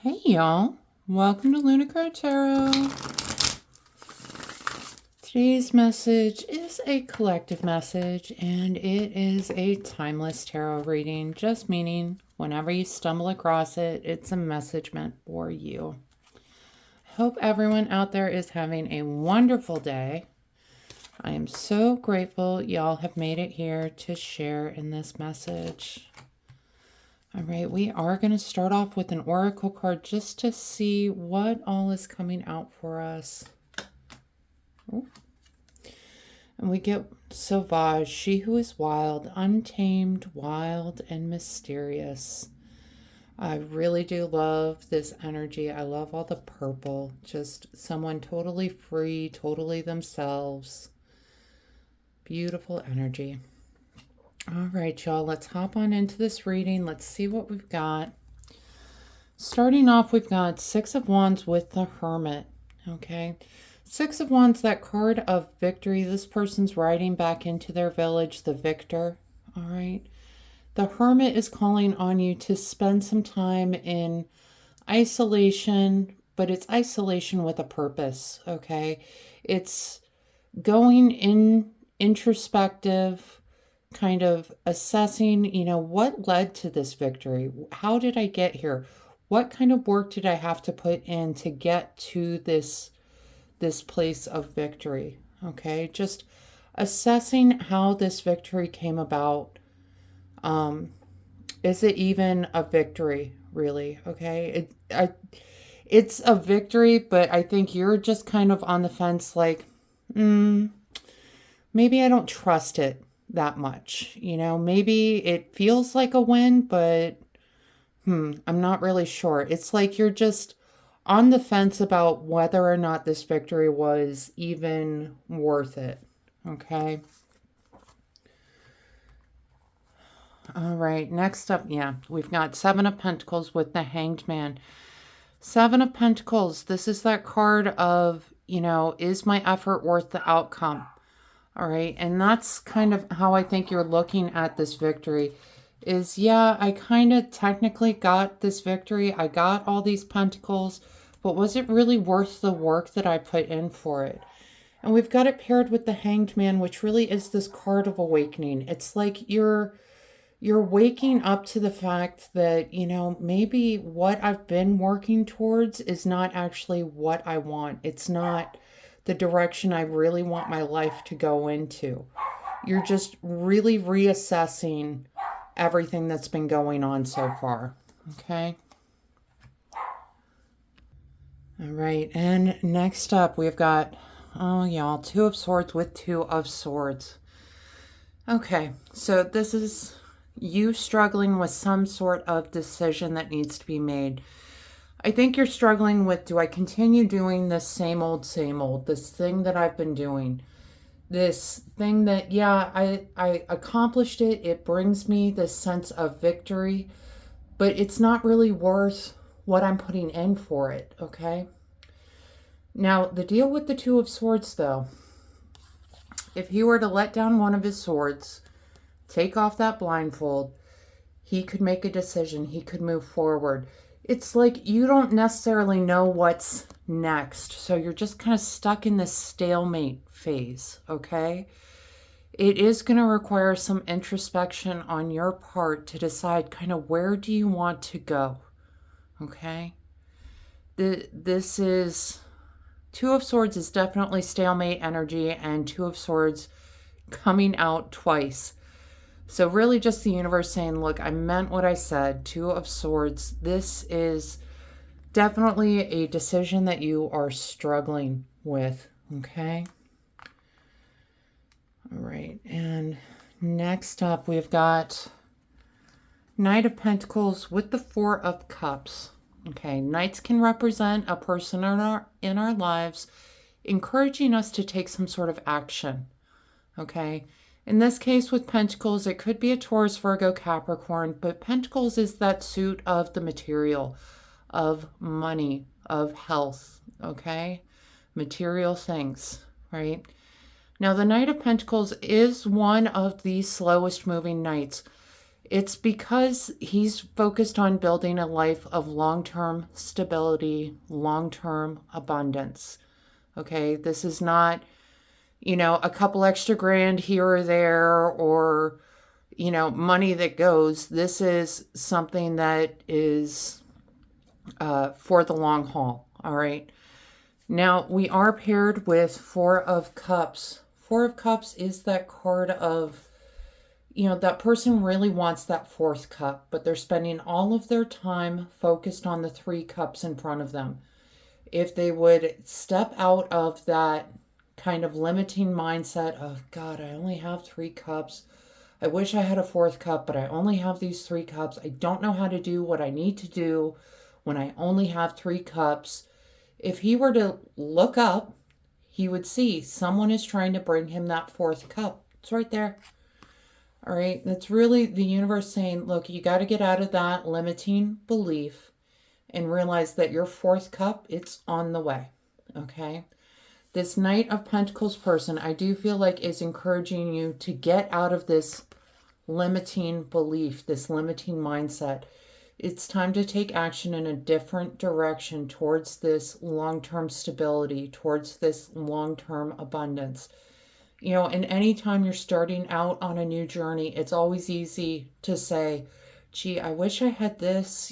Hey y'all, welcome to Lunar Tarot. Today's message is a collective message and it is a timeless tarot reading, just meaning whenever you stumble across it, it's a message meant for you. Hope everyone out there is having a wonderful day. I am so grateful y'all have made it here to share in this message. All right, we are going to start off with an oracle card just to see what all is coming out for us. Ooh. And we get Sauvage, she who is wild, untamed, wild, and mysterious. I really do love this energy. I love all the purple. Just someone totally free, totally themselves. Beautiful energy. All right, y'all, let's hop on into this reading. Let's see what we've got. Starting off, we've got Six of Wands with the Hermit, okay? Six of Wands, that card of victory. This person's riding back into their village, the victor, all right? The Hermit is calling on you to spend some time in isolation, but it's isolation with a purpose, okay? It's going in introspective, kind of assessing, what led to this victory? How did I get here? What kind of work did I have to put in to get to this place of victory? Okay, just assessing how this victory came about. Is it even a victory, really? Okay, it's a victory, but I think you're just kind of on the fence, like, maybe I don't trust it that much. Maybe it feels like a win, but I'm not really sure. It's like you're just on the fence about whether or not this victory was even worth it. Okay. All right. Next up, we've got Seven of Pentacles with the Hanged Man. Seven of Pentacles. This is that card of, is my effort worth the outcome? All right, and that's kind of how I think you're looking at this victory is, I kind of technically got this victory. I got all these pentacles, but was it really worth the work that I put in for it? And we've got it paired with the Hanged Man, which really is this card of awakening. It's like you're waking up to the fact that, maybe what I've been working towards is not actually what I want. It's not the direction I really want my life to go into. You're just really reassessing everything that's been going on so far. Okay. All right. And next up, we've got, y'all, Two of Swords with Two of Swords. Okay. So this is you struggling with some sort of decision that needs to be made. I think you're struggling with, do I continue doing this same old, this thing that I've been doing? This thing that, I accomplished it. It brings me this sense of victory, but it's not really worth what I'm putting in for it, okay? Now, the deal with the Two of Swords, though, if he were to let down one of his swords, take off that blindfold, he could make a decision. He could move forward. It's like you don't necessarily know what's next. So you're just kind of stuck in this stalemate phase, okay? It is going to require some introspection on your part to decide kind of where do you want to go, okay? This is, Two of Swords is definitely stalemate energy, and Two of Swords coming out twice. So really just the universe saying, look, I meant what I said. Two of Swords. This is definitely a decision that you are struggling with, okay? All right, and next up we've got Knight of Pentacles with the Four of Cups. Okay, Knights can represent a person in our lives, encouraging us to take some sort of action, okay? In this case with Pentacles, it could be a Taurus, Virgo, Capricorn, but Pentacles is that suit of the material, of money, of health, okay? Material things, right? Now, the Knight of Pentacles is one of the slowest moving knights. It's because he's focused on building a life of long-term stability, long-term abundance. Okay, this is not, a couple extra grand here or there, or, money that goes. This is something that is for the long haul. All right. Now, we are paired with Four of Cups. Four of Cups is that card of, that person really wants that fourth cup, but they're spending all of their time focused on the three cups in front of them. If they would step out of that kind of limiting mindset of, God, I only have three cups. I wish I had a fourth cup, but I only have these three cups. I don't know how to do what I need to do when I only have three cups. If he were to look up, he would see someone is trying to bring him that fourth cup. It's right there. All right. That's really the universe saying, look, you got to get out of that limiting belief and realize that your fourth cup, it's on the way. Okay. This Knight of Pentacles person, I do feel like is encouraging you to get out of this limiting belief, this limiting mindset. It's time to take action in a different direction towards this long-term stability, towards this long-term abundance. And anytime you're starting out on a new journey, it's always easy to say, gee, I wish I had this,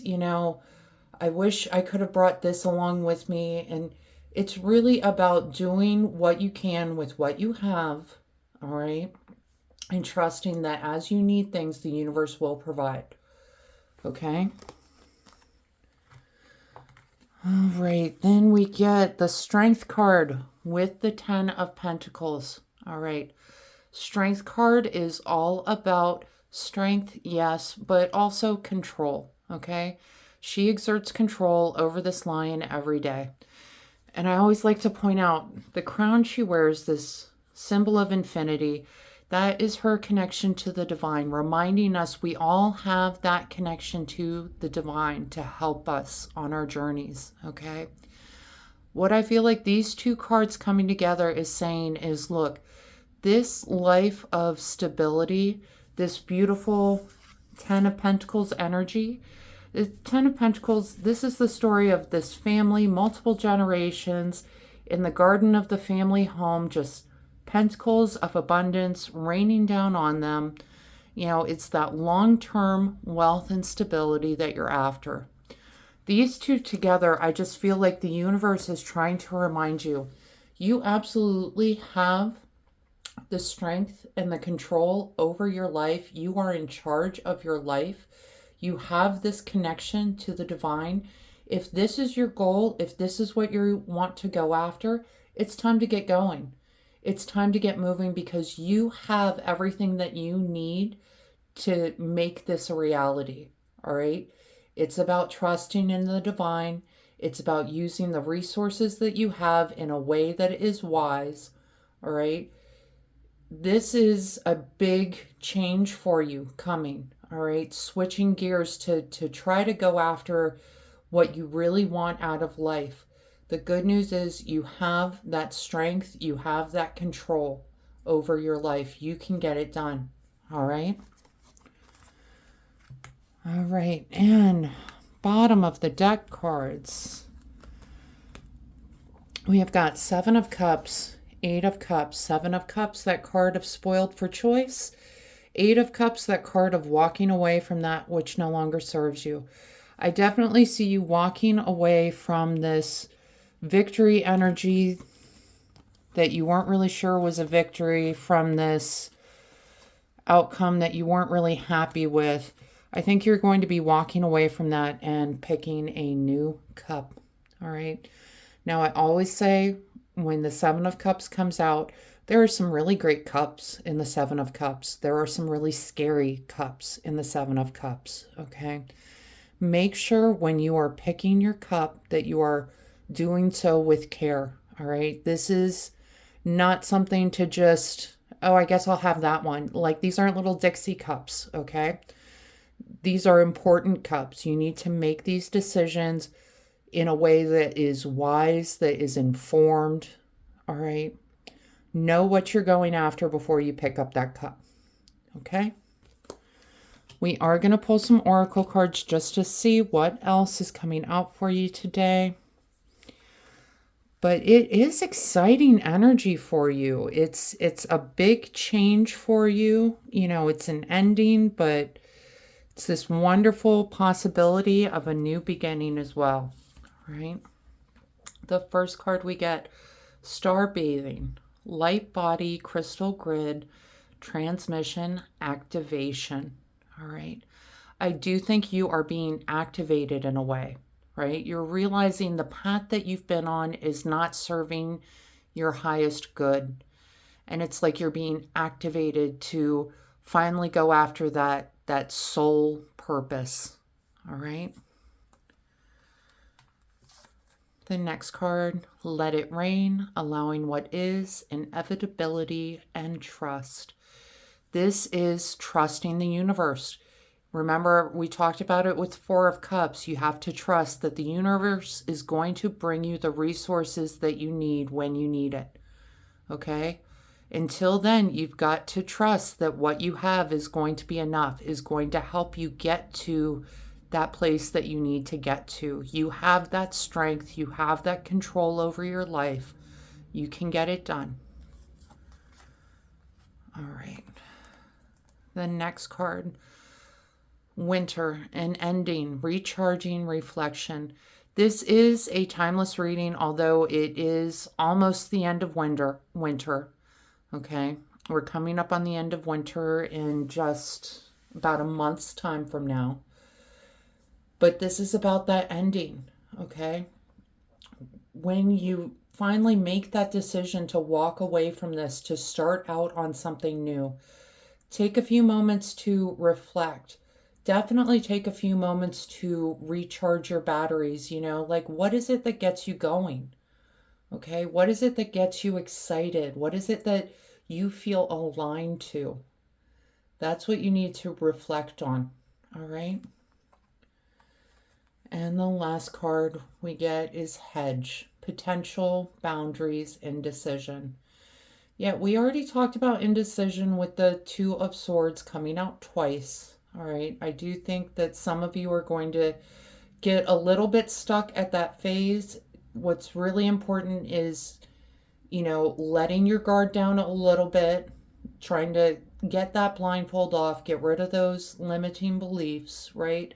I wish I could have brought this along with me. And it's really about doing what you can with what you have, all right? And trusting that as you need things, the universe will provide. Okay? All right, then we get the Strength card with the 10 of Pentacles. All right. Strength card is all about strength, yes, but also control, okay? She exerts control over this lion every day. And I always like to point out the crown she wears, this symbol of infinity, that is her connection to the divine, reminding us we all have that connection to the divine to help us on our journeys, okay? What I feel like these two cards coming together is saying is, look, this life of stability, this beautiful 10 of Pentacles energy, the 10 of Pentacles, this is the story of this family, multiple generations in the garden of the family home, just pentacles of abundance raining down on them. It's that long-term wealth and stability that you're after. These two together, I just feel like the universe is trying to remind you, you absolutely have the strength and the control over your life. You are in charge of your life. You have this connection to the divine. If this is your goal, if this is what you want to go after, it's time to get going. It's time to get moving because you have everything that you need to make this a reality. All right. It's about trusting in the divine. It's about using the resources that you have in a way that is wise. All right. This is a big change for you coming. All right. Switching gears to try to go after what you really want out of life. The good news is you have that strength. You have that control over your life. You can get it done. All right. All right. And bottom of the deck cards, we have got 7 of Cups, 8 of Cups, 7 of Cups, that card of spoiled for choice. 8 of Cups, that card of walking away from that which no longer serves you. I definitely see you walking away from this victory energy that you weren't really sure was a victory, from this outcome that you weren't really happy with. I think you're going to be walking away from that and picking a new cup. All right. Now, I always say when the 7 of Cups comes out, there are some really great cups in the 7 of Cups. There are some really scary cups in the 7 of Cups. Okay. Make sure when you are picking your cup that you are doing so with care. All right. This is not something to just, oh, I guess I'll have that one. Like, these aren't little Dixie cups. Okay. These are important cups. You need to make these decisions in a way that is wise, that is informed. All right. Know what you're going after before you pick up that cup. Okay. We are going to pull some oracle cards just to see what else is coming out for you today. But it is exciting energy for you. It's a big change for you. You know, it's an ending, but it's this wonderful possibility of a new beginning as well, right? The first card we get, star bathing, light body, crystal grid, transmission, activation. All right. I do think you are being activated in a way, right? You're realizing the path that you've been on is not serving your highest good. And it's like you're being activated to finally go after that soul purpose. All right. The next card, let it rain, allowing what is, inevitability, and trust. This is trusting the universe. Remember, we talked about it with Four of Cups. You have to trust that the universe is going to bring you the resources that you need when you need it. Okay? Until then, you've got to trust that what you have is going to be enough, is going to help you get to that place that you need to get to. You have that strength. You have that control over your life. You can get it done. All right. The next card, winter, an ending, recharging, reflection. This is a timeless reading, although it is almost the end of winter. Okay, we're coming up on the end of winter in just about a month's time from now. But this is about that ending, okay? When you finally make that decision to walk away from this, to start out on something new, take a few moments to reflect. Definitely take a few moments to recharge your batteries, you know, like what is it that gets you going? Okay, what is it that gets you excited? What is it that you feel aligned to? That's what you need to reflect on, all right? And the last card we get is hedge, potential, boundaries, indecision. Yeah, we already talked about indecision with the Two of Swords coming out twice, all right? I do think that some of you are going to get a little bit stuck at that phase. What's really important is, you know, letting your guard down a little bit, trying to get that blindfold off, get rid of those limiting beliefs, right?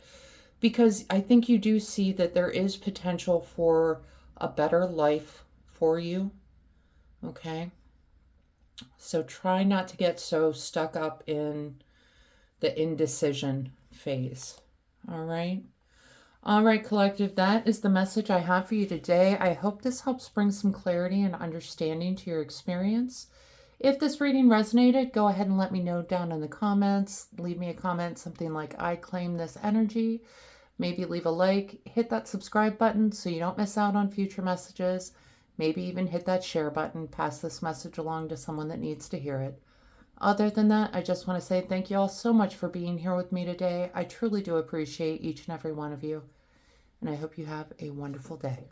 Because I think you do see that there is potential for a better life for you, okay? So try not to get so stuck up in the indecision phase, all right? All right, collective, that is the message I have for you today. I hope this helps bring some clarity and understanding to your experience. If this reading resonated, go ahead and let me know down in the comments. Leave me a comment, something like, I claim this energy. Maybe leave a like, hit that subscribe button so you don't miss out on future messages. Maybe even hit that share button, pass this message along to someone that needs to hear it. Other than that, I just want to say thank you all so much for being here with me today. I truly do appreciate each and every one of you, and I hope you have a wonderful day.